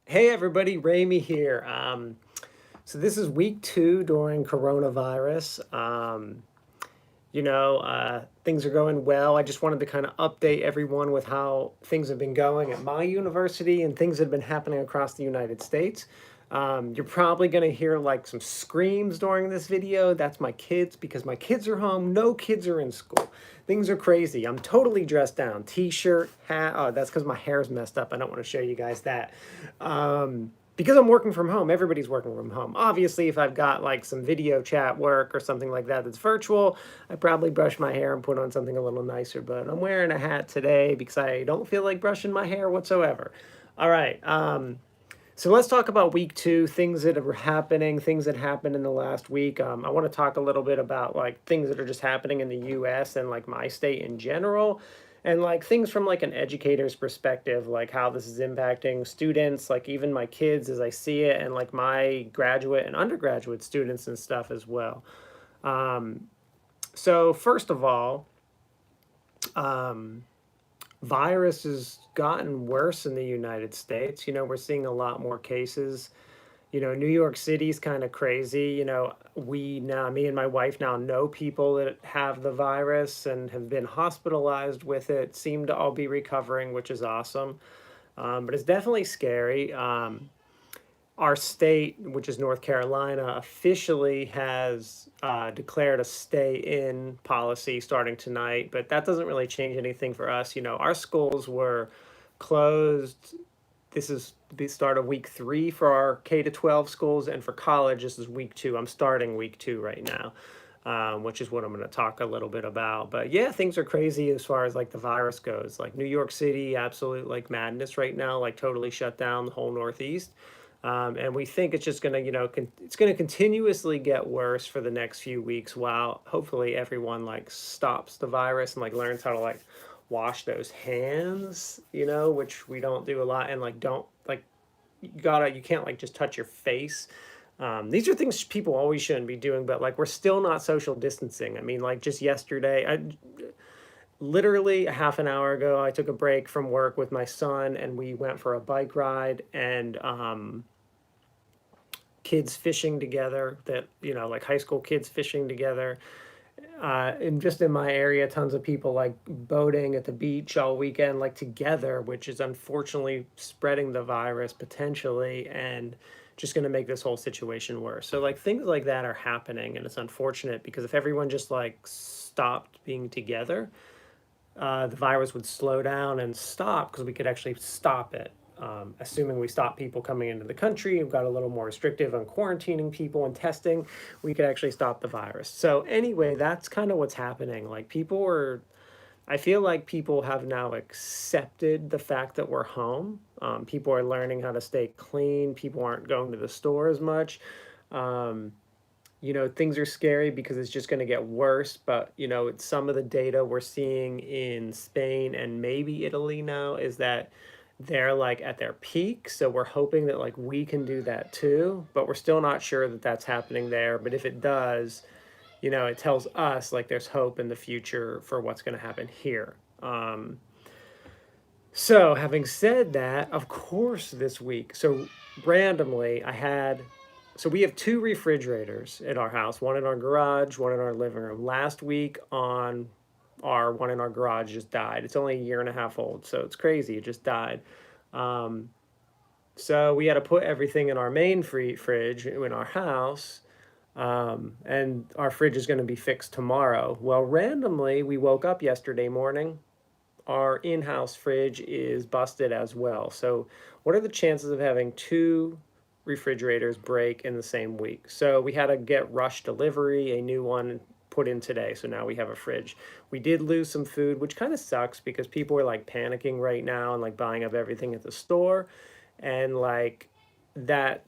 Hey everybody, Ramey here. So this is week 2 during coronavirus. Things are going well. I just wanted to kind of update everyone with how things have been going at my university and things that have been happening across the United States. You're probably going to hear like some screams during this video. That's my kids because my kids are home. No kids are in school. Things are crazy. I'm totally dressed down. T-shirt, hat. Oh, that's because my hair's messed up. I don't want to show you guys that. Because I'm working from home, everybody's working from home. Obviously, if I've got like some video chat work or something like that that's virtual, I probably brush my hair and put on something a little nicer. But I'm wearing a hat today because I don't feel like brushing my hair whatsoever. All right. So let's talk about week 2, things that are happening, things that happened in the last week. I want to talk a little bit about like things that are just happening in the U.S. and like my state in general, and like things from like an educator's perspective, like how this is impacting students, like even my kids as I see it, and like my graduate and undergraduate students and stuff as well. Um, so first of all, um, virus has gotten worse in the United States. We're seeing a lot more cases. New York City's kind of crazy. Me and my wife now know people that have the virus and have been hospitalized with it, seem to all be recovering, which is awesome. But it's definitely scary. Our state, which is North Carolina, officially has declared a stay-in policy starting tonight, but that doesn't really change anything for us. Our schools were closed. This is the start of week 3 for our K to 12 schools, and for college, this is week 2. I'm starting week 2 right now, which is what I'm going to talk a little bit about. But yeah, things are crazy as far as like the virus goes. Like New York City, absolute like madness right now, like totally shut down the whole Northeast. And we think it's just going to, it's going to continuously get worse for the next few weeks while hopefully everyone like stops the virus and like learns how to like wash those hands, which we don't do a lot, and like don't like you can't like just touch your face. These are things people always shouldn't be doing, but like we're still not social distancing. I mean, like just yesterday, literally a half an hour ago, I took a break from work with my son and we went for a bike ride, and kids fishing together, that like high school kids fishing together, and just in my area, tons of people like boating at the beach all weekend, like together, which is unfortunately spreading the virus potentially and just going to make this whole situation worse. So like things like that are happening, and it's unfortunate because if everyone just like stopped being together, the virus would slow down and stop because we could actually stop it. Assuming we stop people coming into the country, we've got a little more restrictive on quarantining people and testing, we could actually stop the virus. So anyway, that's kind of what's happening. Like I feel like people have now accepted the fact that we're home. People are learning how to stay clean. People aren't going to the store as much. Um, things are scary because it's just going to get worse. But, it's some of the data we're seeing in Spain and maybe Italy now is that they're like at their peak. So we're hoping that like we can do that too. But we're still not sure that that's happening there. But if it does, it tells us like there's hope in the future for what's going to happen here. So, having said that, of course, this week, so randomly, so we have 2 refrigerators at our house, one in our garage, one in our living room. Last week, on our one in our garage just died. It's only a year and a half old, so it's crazy. It just died. Um, so we had to put everything in our main fridge in our house, and our fridge is going to be fixed tomorrow. Well, randomly, we woke up yesterday morning, our in-house fridge is busted as well. So what are the chances of having 2 refrigerators break in the same week? So we had to get rush delivery, a new one put in today. So now we have a fridge. We did lose some food, which kind of sucks because people are like panicking right now and like buying up everything at the store. And like that,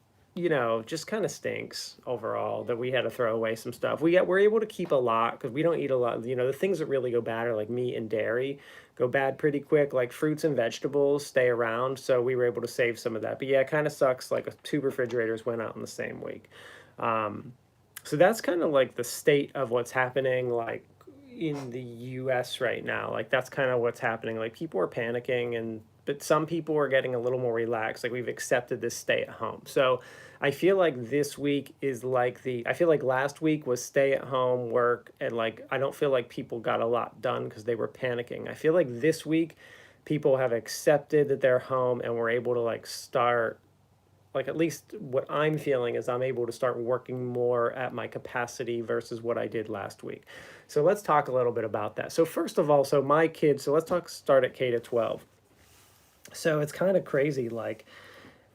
just kind of stinks overall that we had to throw away some stuff. We're able to keep a lot because we don't eat a lot. The things that really go bad are like meat and dairy go bad pretty quick. Like fruits and vegetables stay around, so we were able to save some of that. But yeah, it kind of sucks. Like 2 refrigerators went out in the same week. Um, so that's kind of like the state of what's happening, like in the U.S. right now. Like that's kind of what's happening. Like people are panicking and but some people are getting a little more relaxed. Like we've accepted this stay at home. So I feel like this week is like I feel like last week was stay at home work, and like I don't feel like people got a lot done because they were panicking. I feel like this week people have accepted that they're home and we're able to like start, like at least what I'm feeling is I'm able to start working more at my capacity versus what I did last week. So let's talk a little bit about that. So first of all, so my kids, so let's talk start at K to 12. So it's kind of crazy. Like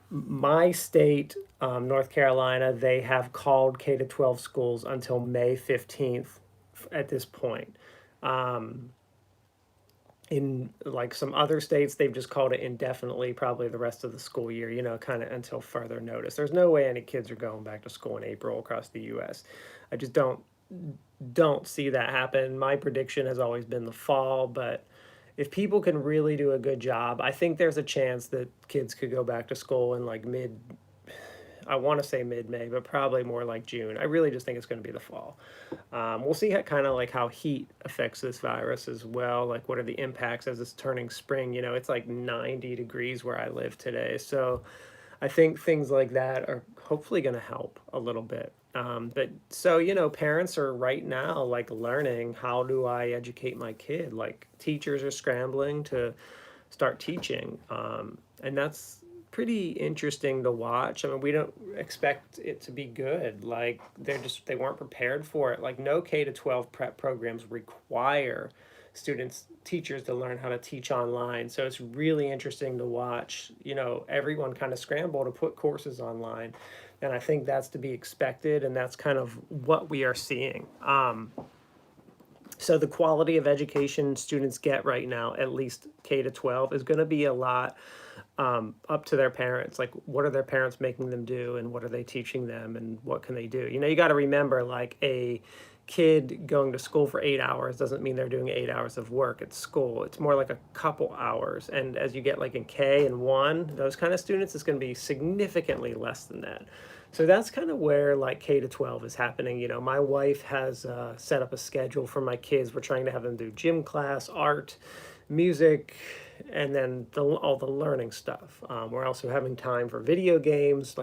my state, North Carolina, they have called K to 12 schools until May 15th at this point. Um, in like some other states, they've just called it indefinitely, probably the rest of the school year, kind of until further notice. There's no way any kids are going back to school in April across the US. I just don't see that happen. My prediction has always been the fall, but if people can really do a good job, I think there's a chance that kids could go back to school in like I want to say mid-May, but probably more like June. I really just think it's going to be the fall. We'll see how kind of like how heat affects this virus as well. Like what are the impacts as it's turning spring? It's like 90 degrees where I live today. So I think things like that are hopefully going to help a little bit. But so, parents are right now like learning, how do I educate my kid? Like teachers are scrambling to start teaching. And that's pretty interesting to watch. I mean, we don't expect it to be good. Like they weren't prepared for it. Like no K to 12 prep programs require teachers to learn how to teach online. So it's really interesting to watch, everyone kind of scramble to put courses online. And I think that's to be expected, and that's kind of what we are seeing. So the quality of education students get right now, at least K to 12, is going to be a lot up to their parents. Like, what are their parents making them do, and what are they teaching them, and what can they do? You got to remember, like, a kid going to school for 8 hours doesn't mean they're doing 8 hours of work at school. It's more like a couple hours. And as you get like in K and 1, those kind of students, it's going to be significantly less than that. So that's kind of where like K to 12 is happening. My wife has set up a schedule for my kids. We're trying to have them do gym class, art, music, and then all the learning stuff. We're also having time for video games,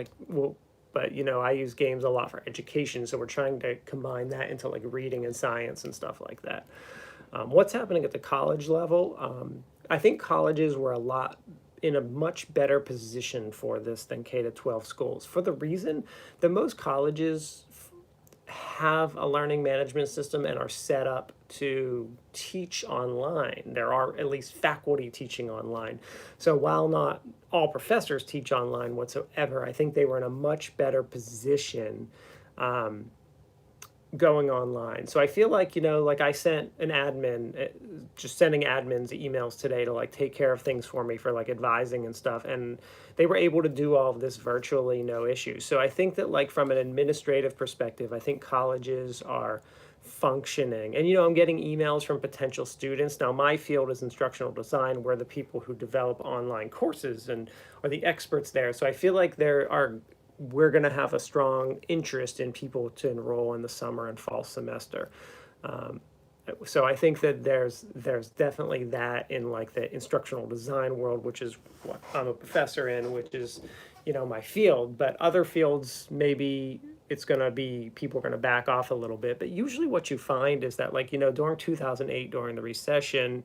but I use games a lot for education, so we're trying to combine that into like reading and science and stuff like that. What's happening at the college level? I think colleges were in a much better position for this than K to 12 schools, for the reason that most colleges have a learning management system and are set up to teach online. There are at least faculty teaching online. So while not all professors teach online whatsoever, I think they were in a much better position going online. So I feel like, like I sent an admin, just sending admins emails today to like take care of things for me for like advising and stuff. And they were able to do all of this virtually, no issues. So I think that like from an administrative perspective, I think colleges are functioning. And, I'm getting emails from potential students. Now, my field is instructional design. We're the people who develop online courses and are the experts there. So I feel like we're going to have a strong interest in people to enroll in the summer and fall semester. Um, so I think that there's definitely that in like the instructional design world, which is what I'm a professor in, which is, my field. But other fields, maybe it's going to be, people are going to back off a little bit. But usually what you find is that like, during 2008, during the recession,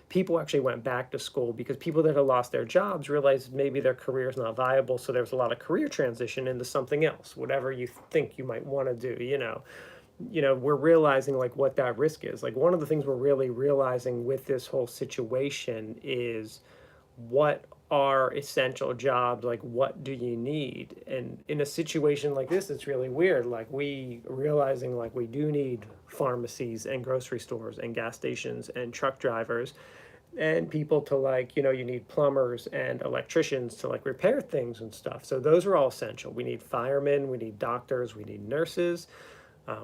people actually went back to school because people that had lost their jobs realized maybe their career is not viable. So there's a lot of career transition into something else, whatever you think you might want to do. We're realizing like what that risk is. Like one of the things we're really realizing with this whole situation is what are essential jobs, like what do you need? And in a situation like this, it's really weird. Like we realizing like we do need pharmacies and grocery stores and gas stations and truck drivers and people to like, you need plumbers and electricians to like repair things and stuff. So those are all essential. We need firemen, we need doctors, we need nurses,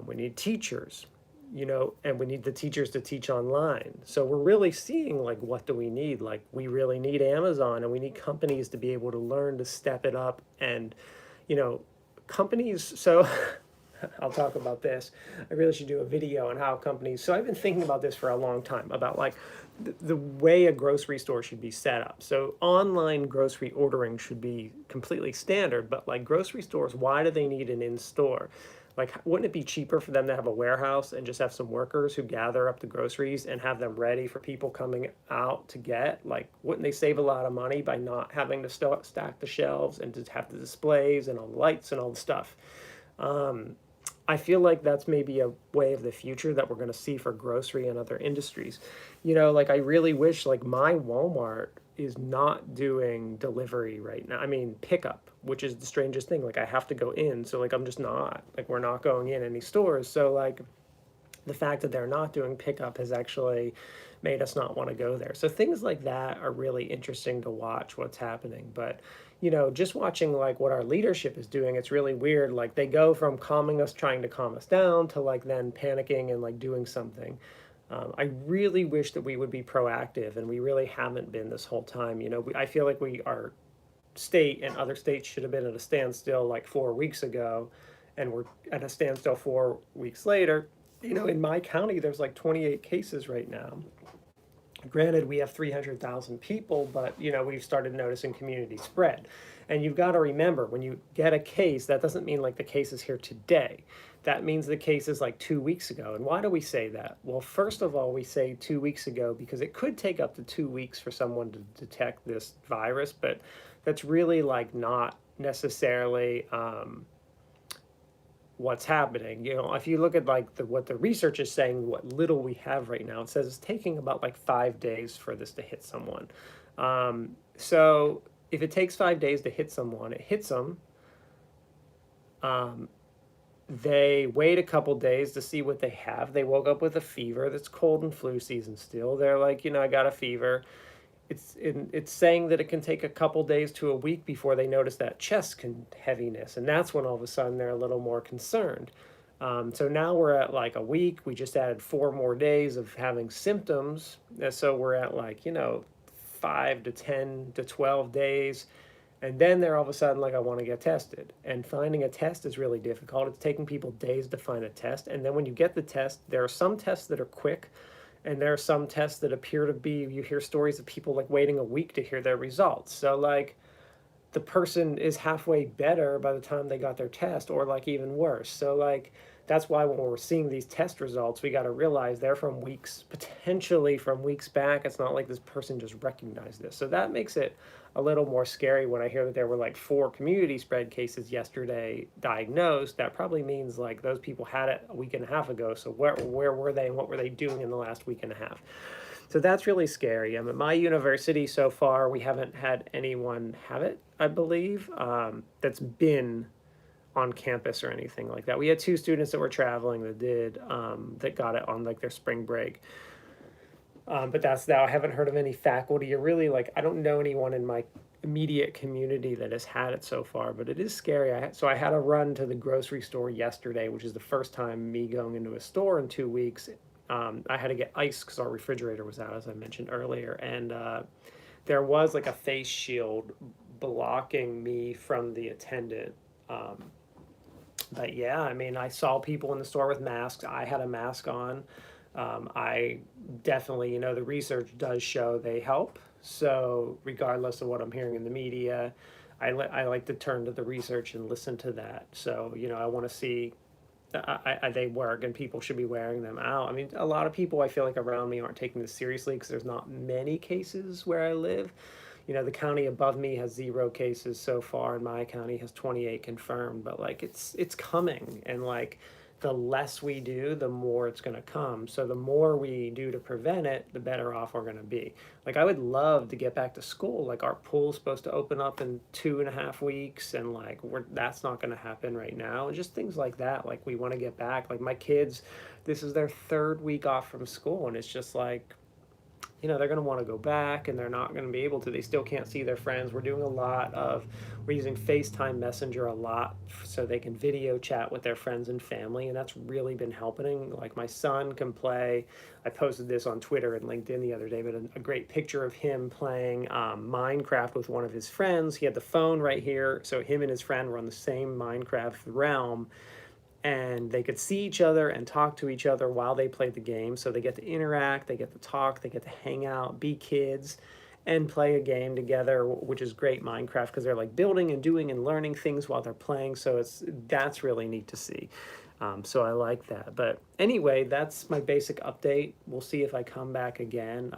we need teachers, and we need the teachers to teach online. So we're really seeing like, what do we need? Like we really need Amazon, and we need companies to be able to learn to step it up. And, companies, so I'll talk about this. I really should do a video on how companies. So I've been thinking about this for a long time about like the way a grocery store should be set up. So online grocery ordering should be completely standard, but like grocery stores, why do they need an in-store? Like, wouldn't it be cheaper for them to have a warehouse and just have some workers who gather up the groceries and have them ready for people coming out to get? Like, wouldn't they save a lot of money by not having to stack the shelves and to have the displays and all the lights and all the stuff? Um, I feel like that's maybe a way of the future that we're going to see for grocery and other industries. Like I really wish like my Walmart is not doing delivery right now. I mean, pickup, which is the strangest thing. Like I have to go in, so like I'm just not. Like we're not going in any stores. So like the fact that they're not doing pickup has actually made us not want to go there. So things like that are really interesting to watch what's happening. But just watching like what our leadership is doing, it's really weird. Like they go from calming us, trying to calm us down, to like then panicking and like doing something. I really wish that we would be proactive, and we really haven't been this whole time. I feel like our state and other states should have been at a standstill like 4 weeks ago, and we're at a standstill 4 weeks later. In my county, there's like 28 cases right now. Granted, we have 300,000 people, but we've started noticing community spread. And you've got to remember, when you get a case, that doesn't mean like the case is here today. That means the case is like 2 weeks ago. And why do we say that? Well, first of all, we say 2 weeks ago because it could take up to 2 weeks for someone to detect this virus, but that's really like not necessarily what's happening. If you look at like what the research is saying, what little we have right now, it says it's taking about like 5 days for this to hit someone. So if it takes 5 days to hit someone, it hits them. They wait a couple days to see what they have. They woke up with a fever. That's cold and flu season still. They're like, I got a fever. It's saying that it can take a couple days to a week before they notice that heaviness, and that's when all of a sudden they're a little more concerned. So now we're at like a week. We just added 4 more days of having symptoms, so we're at like 5 to 10 to 12 days, and then they're all of a sudden like, I want to get tested. And finding a test is really difficult. It's taking people days to find a test, and then when you get the test, there are some tests that are quick. And there are some tests that appear to be, you hear stories of people like waiting a week to hear their results. So like the person is halfway better by the time they got their test, or like even worse. So like that's why when we're seeing these test results, we got to realize they're from weeks, potentially from weeks back. It's not like this person just recognized this. So that makes it a little more scary when I hear that there were like 4 community spread cases yesterday diagnosed. That probably means like those people had it a week and a half ago. So where were they, and what were they doing in the last week and a half? So that's really scary. At my university so far, we haven't had anyone have it, I believe, that's been on campus or anything like that. We had 2 students that were traveling that got it on like their spring break. But that's that. I haven't heard of any faculty, or really like I don't know anyone in my immediate community that has had it so far. But it is scary. So I had a run to the grocery store yesterday, which is the first time me going into a store in 2 weeks. I had to get ice because our refrigerator was out, as I mentioned earlier, and there was like a face shield blocking me from the attendant. But yeah, I mean, I saw people in the store with masks. I had a mask on. I definitely, the research does show they help. So regardless of what I'm hearing in the media, I like to turn to the research and listen to that. So, I want to see they work, and people should be wearing them out. I mean, a lot of people I feel like around me aren't taking this seriously because there's not many cases where I live. The county above me has 0 cases so far, and my county has 28 confirmed. But like, it's coming, and like, the less we do, the more it's going to come. So the more we do to prevent it, the better off we're going to be. Like, I would love to get back to school. Like, our pool's supposed to open up in 2.5 weeks, and like that's not going to happen right now. And just things like that. Like, we want to get back. Like, my kids, this is their 3rd week off from school, and it's just like, they're going to want to go back, and they're not going to be able to. They still can't see their friends. We're using FaceTime Messenger a lot so they can video chat with their friends and family, and that's really been helping. Like, my son can play. I posted this on Twitter and LinkedIn the other day, but a great picture of him playing Minecraft with one of his friends. He had the phone right here, so him and his friend were on the same Minecraft realm, and they could see each other and talk to each other while they played the game. So they get to interact, they get to talk, they get to hang out, be kids, and play a game together, which is great Minecraft because they're like building and doing and learning things while they're playing. So that's really neat to see. So I like that. But anyway, that's my basic update. We'll see if I come back again.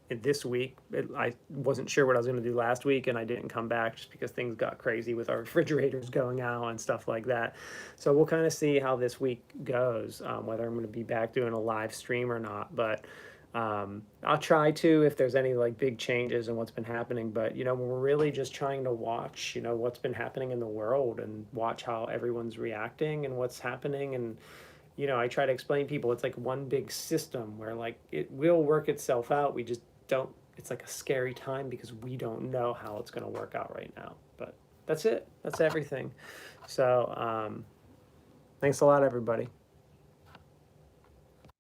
This week. I wasn't sure what I was going to do last week, and I didn't come back just because things got crazy with our refrigerators going out and stuff like that. So we'll kind of see how this week goes, whether I'm going to be back doing a live stream or not. But I'll try to if there's any like big changes in what's been happening. But we're really just trying to watch what's been happening in the world and watch how everyone's reacting and what's happening. And I try to explain to people it's like one big system where like it will work itself out. We just don't, it's like a scary time because we don't know how it's going to work out right now. But that's it. That's everything. So thanks a lot, everybody.